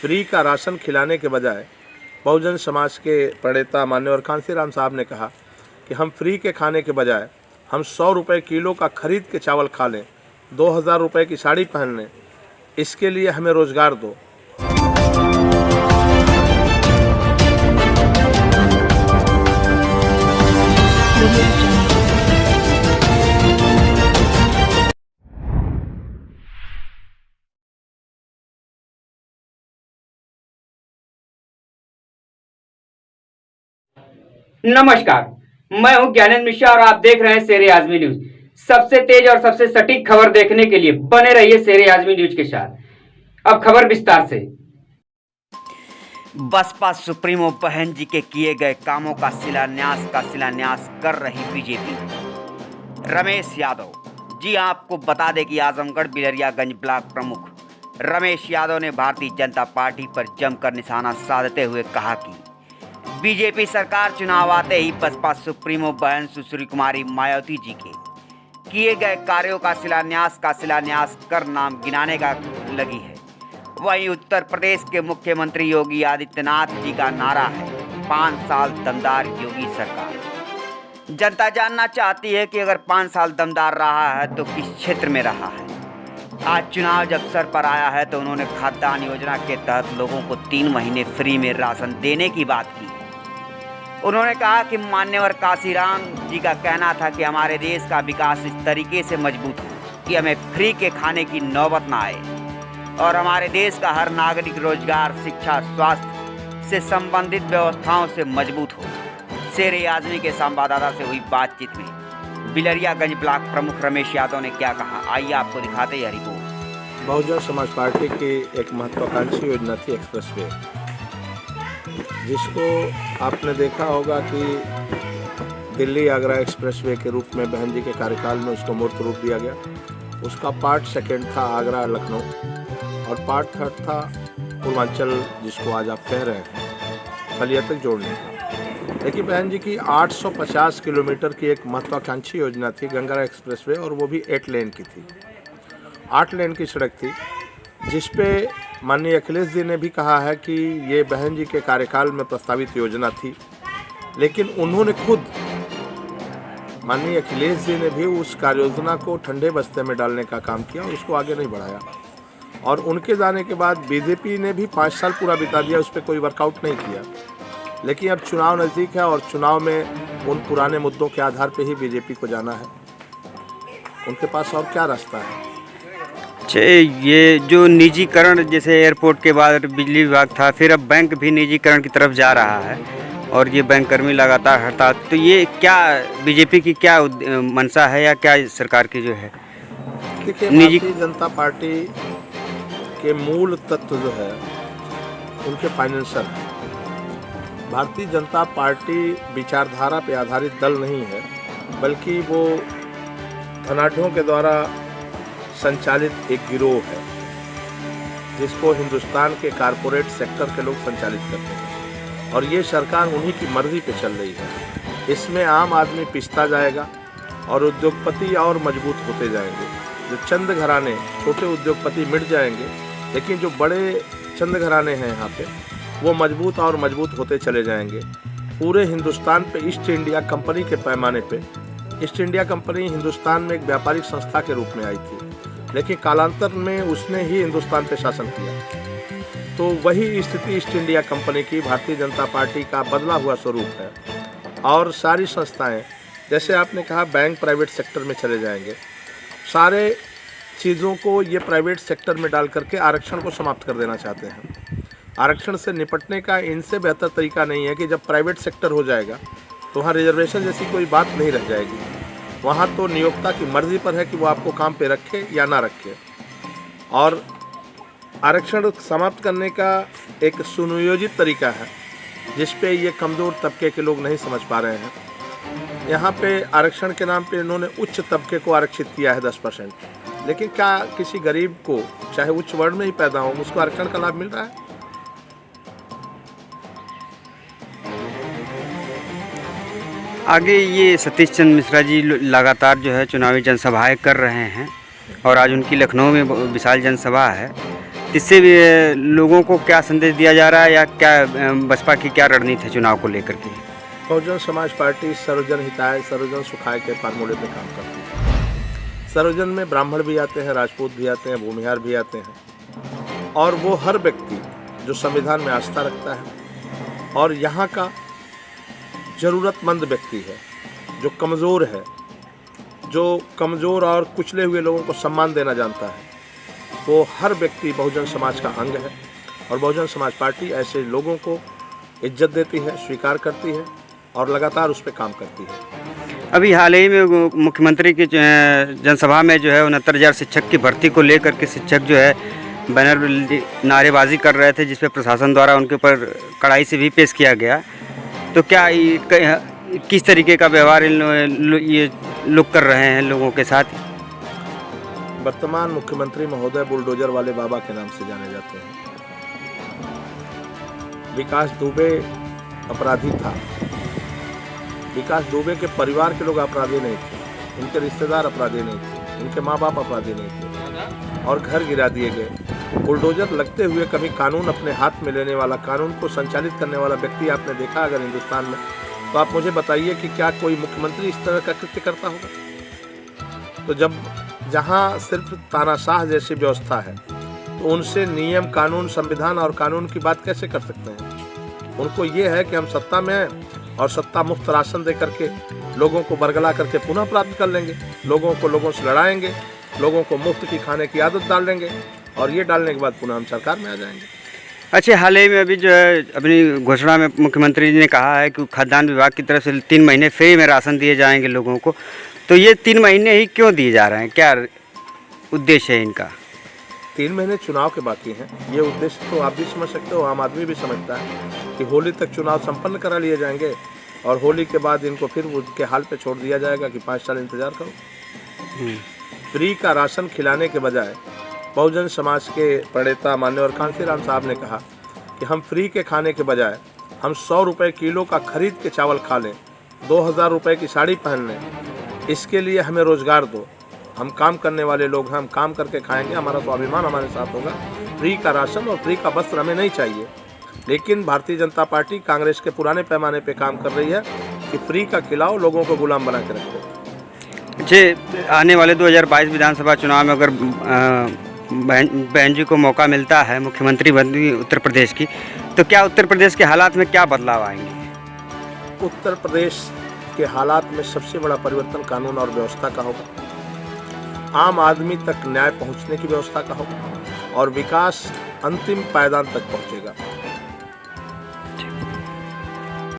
Free का ration खिलाने के बजाय बहुजन समाज के प्रणेता माननीय कांसीराम साहब ने कहा कि हम फ्री के खाने के बजाय हम 100 रुपये किलो का खरीद के चावल खा लें, 2000 रुपये की साड़ी पहन लें, इसके लिए हमें रोजगार दो। नमस्कार, मैं हूं ज्ञानेंद्र मिश्रा और आप देख रहे हैं शेर आजमी न्यूज। सबसे तेज और सबसे सटीक खबर देखने के लिए बने रहिए शेर आजमी न्यूज के साथ। अब खबर विस्तार से। बसपा सुप्रीमो बहन जी के किए गए कामों का शिलान्यास कर रही बीजेपी। रमेश यादव जी, आपको बता दें कि आजमगढ़ बिलरियागंज ब्लॉक प्रमुख रमेश यादव ने भारतीय जनता पार्टी पर जमकर निशाना साधते हुए कहा कि बीजेपी सरकार चुनाव आते ही बसपा सुप्रीमो बहन सुश्री कुमारी मायावती जी के किए गए कार्यों का शिलान्यास कर नाम गिनाने का लगी है। वहीं उत्तर प्रदेश के मुख्यमंत्री योगी आदित्यनाथ जी का नारा है 5 साल दमदार योगी सरकार। जनता जानना चाहती है कि अगर 5 साल दमदार रहा है तो किस क्षेत्र में रहा है। आज चुनाव जब सर पर आया है तो उन्होंने खाद्यान्न योजना के तहत लोगों को 3 महीने फ्री में राशन देने की बात की। उन्होंने कहा कि मान्यवर कांसीराम जी का कहना था कि हमारे देश का विकास इस तरीके से मजबूत हो कि हमें फ्री के खाने की नौबत ना आए और हमारे देश का हर नागरिक रोजगार, शिक्षा, स्वास्थ्य से संबंधित व्यवस्थाओं से मजबूत हो। शेर आजमी के संवाददाता से हुई बातचीत में बिलरियागंज ब्लॉक प्रमुख रमेश यादव ने क्या कहा, आइए आपको दिखाते हैं रिपोर्ट। बहुजन समाज पार्टी की एक महत्वाकांक्षी योजना थी एक्सप्रेसवे, जिसको आपने देखा होगा कि दिल्ली आगरा एक्सप्रेसवे के रूप में बहन जी के कार्यकाल में उसको मूर्त रूप दिया गया। उसका पार्ट 2 था आगरा लखनऊ और पार्ट 3 था पूर्वांचल, जिसको आज आप कह रहे हैं, बलिया तक जोड़ने का। लेकिन बहन जी की 850 किलोमीटर की एक महत्वाकांक्षी योजना थी गंगा एक्सप्रेसवे, और वो भी 8 लेन की थी, 8 लेन की सड़क थी, जिस पे माननीय अखिलेश जी ने भी कहा है कि ये बहन जी के कार्यकाल में प्रस्तावित योजना थी। लेकिन उन्होंने खुद, माननीय अखिलेश जी ने भी उस कार्य योजना को ठंडे बस्ते में डालने का काम किया और उसको आगे नहीं बढ़ाया। और उनके जाने के बाद बीजेपी ने भी 5 साल पूरा बिता दिया, उस पर कोई वर्कआउट नहीं किया। लेकिन अब चुनाव नज़दीक है और चुनाव में उन पुराने मुद्दों के आधार पर ही बीजेपी को जाना है। उनके पास और क्या रास्ता है। अच्छा, ये जो निजीकरण, जैसे एयरपोर्ट के बाद बिजली विभाग था, फिर अब बैंक भी निजीकरण की तरफ जा रहा है और ये बैंक कर्मी लगातार हड़ताल, तो ये क्या बीजेपी की क्या मंशा है या क्या सरकार की जो है? देखिए, भारतीय जनता पार्टी के मूल तत्व जो है उनके फाइनेंशियल। भारतीय जनता पार्टी विचारधारा पे आधारित दल नहीं है, बल्कि वो धनाढ़यों के द्वारा संचालित एक गिरोह है, जिसको हिंदुस्तान के कारपोरेट सेक्टर के लोग संचालित करते हैं और ये सरकार उन्हीं की मर्जी पे चल रही है। इसमें आम आदमी पिसता जाएगा और उद्योगपति और मजबूत होते जाएंगे। जो चंद घराने, छोटे उद्योगपति मिट जाएंगे, लेकिन जो बड़े चंद घराने हैं यहाँ पे, वो मजबूत और मजबूत होते चले जाएंगे। पूरे हिंदुस्तान पे ईस्ट इंडिया कंपनी के पैमाने पे, ईस्ट इंडिया कंपनी हिंदुस्तान में एक व्यापारिक संस्था के रूप में आई थी, लेकिन कालांतर में उसने ही हिंदुस्तान पे शासन किया। तो वही स्थिति ईस्ट इंडिया कंपनी की भारतीय जनता पार्टी का बदला हुआ स्वरूप है। और सारी संस्थाएं, जैसे आपने कहा, बैंक प्राइवेट सेक्टर में चले जाएंगे। सारे चीज़ों को ये प्राइवेट सेक्टर में डाल करके आरक्षण को समाप्त कर देना चाहते हैं। आरक्षण से निपटने का इनसे बेहतर तरीका नहीं है कि जब प्राइवेट सेक्टर हो जाएगा तो वहाँ रिजर्वेशन जैसी कोई बात नहीं रह जाएगी। वहाँ तो नियोक्ता की मर्जी पर है कि वो आपको काम पे रखे या ना रखे। और आरक्षण समाप्त करने का एक सुनियोजित तरीका है, जिस पे ये कमज़ोर तबके के लोग नहीं समझ पा रहे हैं। यहाँ पे आरक्षण के नाम पे इन्होंने उच्च तबके को आरक्षित किया है 10%, लेकिन क्या किसी गरीब को, चाहे उच्च वर्ण में ही पैदा हो, उसको आरक्षण का लाभ मिल रहा है? आगे ये सतीश चंद्र मिश्रा जी लगातार चुनावी जनसभाएं कर रहे हैं और आज उनकी लखनऊ में विशाल जनसभा है। इससे भी लोगों को क्या संदेश दिया जा रहा है या क्या बसपा की क्या रणनीति है चुनाव को लेकर के? बहुजन समाज पार्टी सर्वजन हिताय सर्वजन सुखाय के फार्मूले पे काम करती है। सर्वजन में ब्राह्मण भी आते हैं, राजपूत भी आते हैं, भूमिहार भी आते हैं, और वो हर व्यक्ति जो संविधान में आस्था रखता है और यहाँ का ज़रूरतमंद व्यक्ति है, जो कमज़ोर है, जो कमज़ोर और कुचले हुए लोगों को सम्मान देना जानता है, वो हर व्यक्ति बहुजन समाज का अंग है। और बहुजन समाज पार्टी ऐसे लोगों को इज्जत देती है, स्वीकार करती है और लगातार उस पर काम करती है। अभी हाल ही में मुख्यमंत्री की जनसभा में जो है 69,000 शिक्षक की भर्ती को लेकर के शिक्षक जो है बैनर नारेबाजी कर रहे थे, जिस पे प्रशासन द्वारा उनके ऊपर कड़ाई से भी पेश किया गया। तो क्या किस तरीके का व्यवहार ये लोग कर रहे हैं लोगों के साथ? वर्तमान मुख्यमंत्री महोदय बुलडोजर वाले बाबा के नाम से जाने जाते हैं। विकास दुबे अपराधी था। विकास दुबे के परिवार के लोग अपराधी नहीं थे, उनके रिश्तेदार अपराधी नहीं थे, उनके माँ बाप अपराधी नहीं थे और घर गिरा दिए गए। बुलडोजर लगते हुए कभी कानून अपने हाथ में लेने वाला, कानून को संचालित करने वाला व्यक्ति आपने देखा अगर हिंदुस्तान में, तो आप मुझे बताइए कि क्या कोई मुख्यमंत्री इस तरह का कृत्य करता होगा? तो जब जहाँ सिर्फ तानाशाह जैसी व्यवस्था है तो उनसे नियम, कानून, संविधान और कानून की बात कैसे कर सकते हैं? उनको ये है कि हम सत्ता में हैं और सत्ता मुफ्त राशन दे करके लोगों को बरगला करके पुनः प्राप्त कर लेंगे, लोगों को लोगों से लड़ाएंगे, लोगों को मुफ्त की खाने की आदत डाल देंगे और ये डालने के बाद पुनः हम सरकार में आ जाएंगे। अच्छा, हाल ही में अभी जो है अपनी घोषणा में मुख्यमंत्री जी ने कहा है कि खाद्यान्न विभाग की तरफ से 3 महीने फ्री में राशन दिए जाएंगे लोगों को। तो ये 3 महीने ही क्यों दिए जा रहे हैं, क्या उद्देश्य है इनका? 3 महीने चुनाव के बाकी हैं। ये उद्देश्य तो आप भी समझ सकते हो, आम आदमी भी समझता है कि होली तक चुनाव संपन्न करा लिए जाएंगे और होली के बाद इनको फिर उनके हाल पे छोड़ दिया जाएगा कि 5 साल इंतजार करो। फ्री का राशन खिलाने के बजाय बहुजन समाज के प्रणेता माननीय कांशीराम साहब ने कहा कि हम फ्री के खाने के बजाय हम 100 रुपये किलो का खरीद के चावल खा लें, 2000 रुपये की साड़ी पहन लें, इसके लिए हमें रोज़गार दो। हम काम करने वाले लोग हैं, हम काम करके खाएंगे, हमारा स्वाभिमान हमारे साथ होगा। फ्री का राशन और फ्री का वस्त्र हमें नहीं चाहिए। लेकिन भारतीय जनता पार्टी कांग्रेस के पुराने पैमाने पे काम कर रही है कि फ्री का खिलाओ, लोगों को गुलाम बना के रखो। जी, आने वाले 2022 विधानसभा चुनाव में अगर बहन जी को मौका मिलता है मुख्यमंत्री बनने उत्तर प्रदेश की, तो क्या उत्तर प्रदेश के हालात में क्या बदलाव आएंगे? उत्तर प्रदेश के हालात में सबसे बड़ा परिवर्तन कानून और व्यवस्था का होगा, आम आदमी तक न्याय पहुंचने की व्यवस्था का होगा और विकास अंतिम पायदान तक पहुंचेगा।